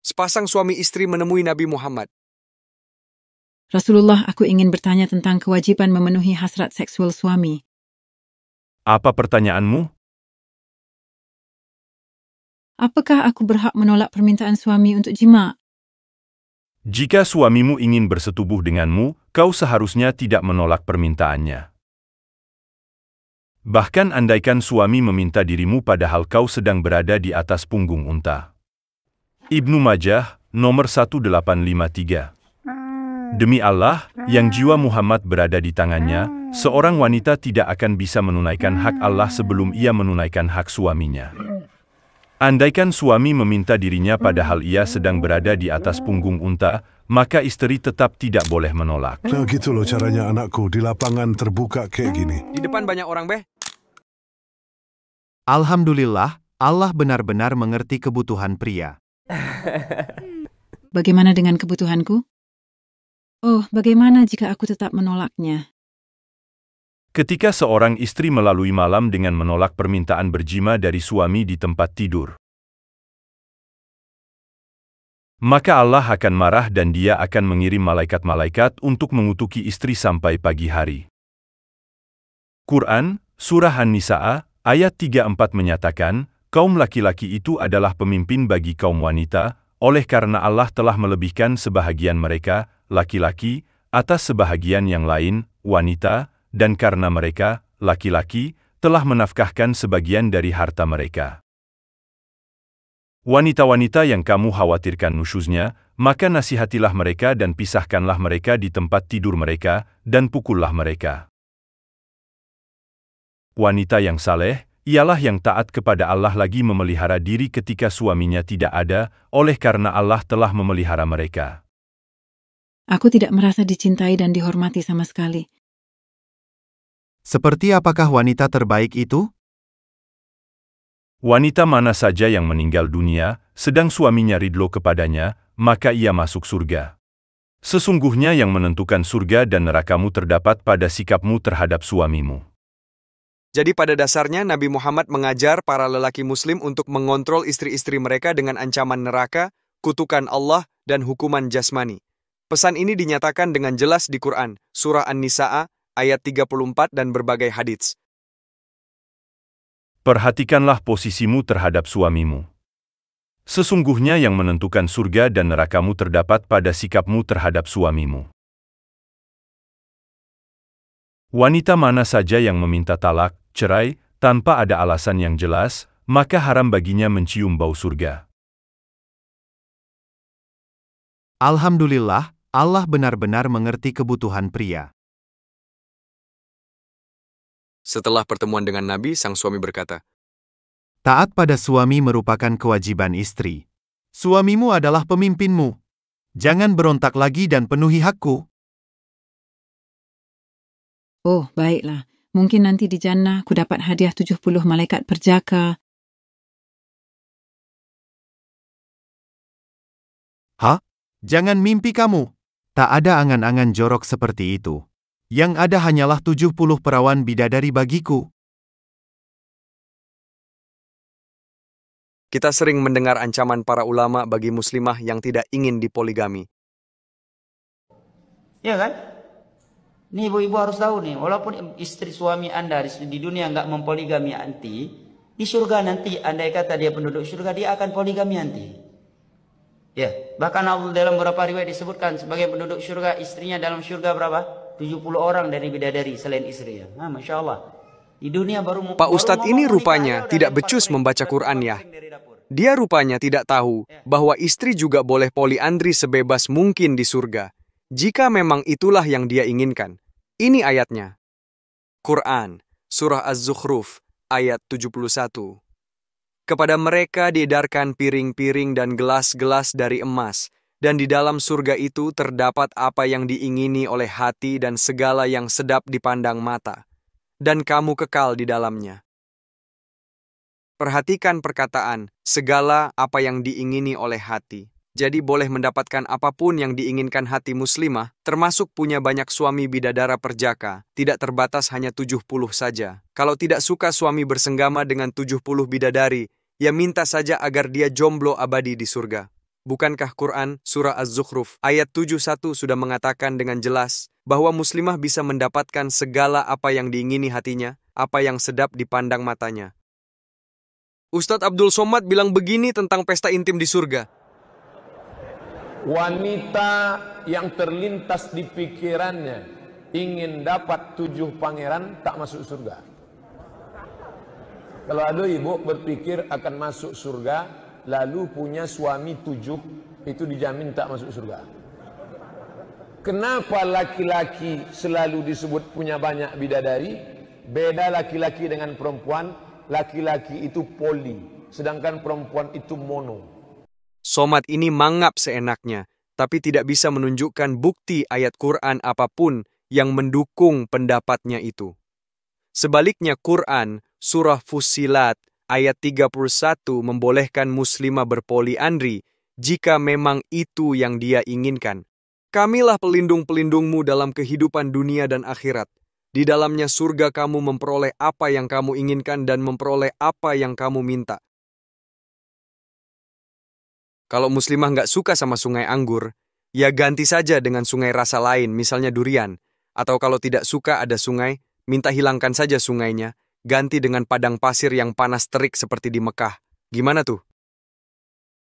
Sepasang suami istri menemui Nabi Muhammad. Rasulullah, aku ingin bertanya tentang kewajiban memenuhi hasrat seksual suami. Apa pertanyaanmu? Apakah aku berhak menolak permintaan suami untuk jima'? Jika suamimu ingin bersetubuh denganmu, kau seharusnya tidak menolak permintaannya. Bahkan andaikan suami meminta dirimu padahal kau sedang berada di atas punggung unta. Ibnu Majah, nomor 1853. Demi Allah, yang jiwa Muhammad berada di tangannya, seorang wanita tidak akan bisa menunaikan hak Allah sebelum ia menunaikan hak suaminya. Andaikan suami meminta dirinya padahal ia sedang berada di atas punggung unta, maka istri tetap tidak boleh menolak. Nah gitu loh caranya anakku, di lapangan terbuka kayak gini. Di depan banyak orang, Beh. Alhamdulillah, Allah benar-benar mengerti kebutuhan pria. Bagaimana dengan kebutuhanku? Oh, bagaimana jika aku tetap menolaknya? Ketika seorang istri melalui malam dengan menolak permintaan berjima dari suami di tempat tidur, maka Allah akan marah dan Dia akan mengirim malaikat-malaikat untuk mengutuki istri sampai pagi hari. Quran, Surah An-Nisa, ayat 34 menyatakan, kaum laki-laki itu adalah pemimpin bagi kaum wanita, oleh karena Allah telah melebihkan sebahagian mereka, laki-laki, atas sebahagian yang lain, wanita, dan karena mereka, laki-laki, telah menafkahkan sebagian dari harta mereka. Wanita-wanita yang kamu khawatirkan nusyuznya, maka nasihatilah mereka dan pisahkanlah mereka di tempat tidur mereka, dan pukullah mereka. Wanita yang saleh, ialah yang taat kepada Allah lagi memelihara diri ketika suaminya tidak ada, oleh karena Allah telah memelihara mereka. Aku tidak merasa dicintai dan dihormati sama sekali. Seperti apakah wanita terbaik itu? Wanita mana saja yang meninggal dunia, sedang suaminya ridho kepadanya, maka ia masuk surga. Sesungguhnya yang menentukan surga dan nerakamu terdapat pada sikapmu terhadap suamimu. Jadi pada dasarnya Nabi Muhammad mengajar para lelaki muslim untuk mengontrol istri-istri mereka dengan ancaman neraka, kutukan Allah, dan hukuman jasmani. Pesan ini dinyatakan dengan jelas di Quran, Surah An-Nisa, ayat 34 dan berbagai hadits. Perhatikanlah posisimu terhadap suamimu. Sesungguhnya yang menentukan surga dan nerakamu terdapat pada sikapmu terhadap suamimu. Wanita mana saja yang meminta talak, cerai, tanpa ada alasan yang jelas, maka haram baginya mencium bau surga. Alhamdulillah, Allah benar-benar mengerti kebutuhan pria. Setelah pertemuan dengan Nabi, sang suami berkata, Taat pada suami merupakan kewajiban istri. Suamimu adalah pemimpinmu. Jangan berontak lagi dan penuhi hakku. Oh, baiklah. Mungkin nanti di jannah ku dapat hadiah 70 malaikat perjaka. Hah? Jangan mimpi kamu. Tak ada angan-angan jorok seperti itu. Yang ada hanyalah 70 perawan bidadari bagiku. kita sering mendengar ancaman para ulama bagi muslimah yang tidak ingin dipoligami. Ya kan? Nih ibu-ibu harus tahu nih, walaupun istri suami Anda di dunia nggak mempoligami nanti, di surga nanti, andai kata dia penduduk surga, dia akan poligami nanti. Ya, bahkan dalam beberapa riwayat disebutkan sebagai penduduk surga, istrinya dalam surga berapa? 70 orang dari bidadari selain istrinya. Nah, Masya Allah. Di dunia Pak Ustadz ini rupanya tidak becus membaca Quran ya. Dia rupanya tidak tahu bahwa istri juga boleh poliandri sebebas mungkin di surga, jika memang itulah yang dia inginkan. Ini ayatnya. Quran, Surah Az-Zukhruf, ayat 71. Kepada mereka diedarkan piring-piring dan gelas-gelas dari emas, dan di dalam surga itu terdapat apa yang diingini oleh hati dan segala yang sedap dipandang mata, dan kamu kekal di dalamnya. Perhatikan perkataan, segala apa yang diingini oleh hati. Jadi boleh mendapatkan apapun yang diinginkan hati muslimah, termasuk punya banyak suami bidadara perjaka, tidak terbatas hanya 70 saja. Kalau tidak suka suami bersenggama dengan 70 bidadari, ya minta saja agar dia jomblo abadi di surga. Bukankah Quran surah Az-Zukhruf ayat 71 sudah mengatakan dengan jelas bahwa muslimah bisa mendapatkan segala apa yang diingini hatinya, apa yang sedap dipandang matanya. Ustadz Abdul Somad bilang begini tentang pesta intim di surga. Wanita yang terlintas di pikirannya ingin dapat 7 pangeran tak masuk surga. Kalau ada ibu berpikir akan masuk surga lalu punya suami 7, itu dijamin tak masuk surga. Kenapa laki-laki selalu disebut punya banyak bidadari? Beda laki-laki dengan perempuan, laki-laki itu poli, sedangkan perempuan itu mono. Somad ini mangap seenaknya, tapi tidak bisa menunjukkan bukti ayat Quran apapun yang mendukung pendapatnya itu. Sebaliknya Quran, surah Fussilat, ayat 31 membolehkan muslimah berpoliandri jika memang itu yang dia inginkan. Kamilah pelindung-pelindungmu dalam kehidupan dunia dan akhirat. Di dalamnya surga kamu memperoleh apa yang kamu inginkan dan memperoleh apa yang kamu minta. Kalau muslimah nggak suka sama sungai anggur, ya ganti saja dengan sungai rasa lain, misalnya durian. Atau kalau tidak suka ada sungai, minta hilangkan saja sungainya, ganti dengan padang pasir yang panas terik seperti di Mekah. Gimana tuh?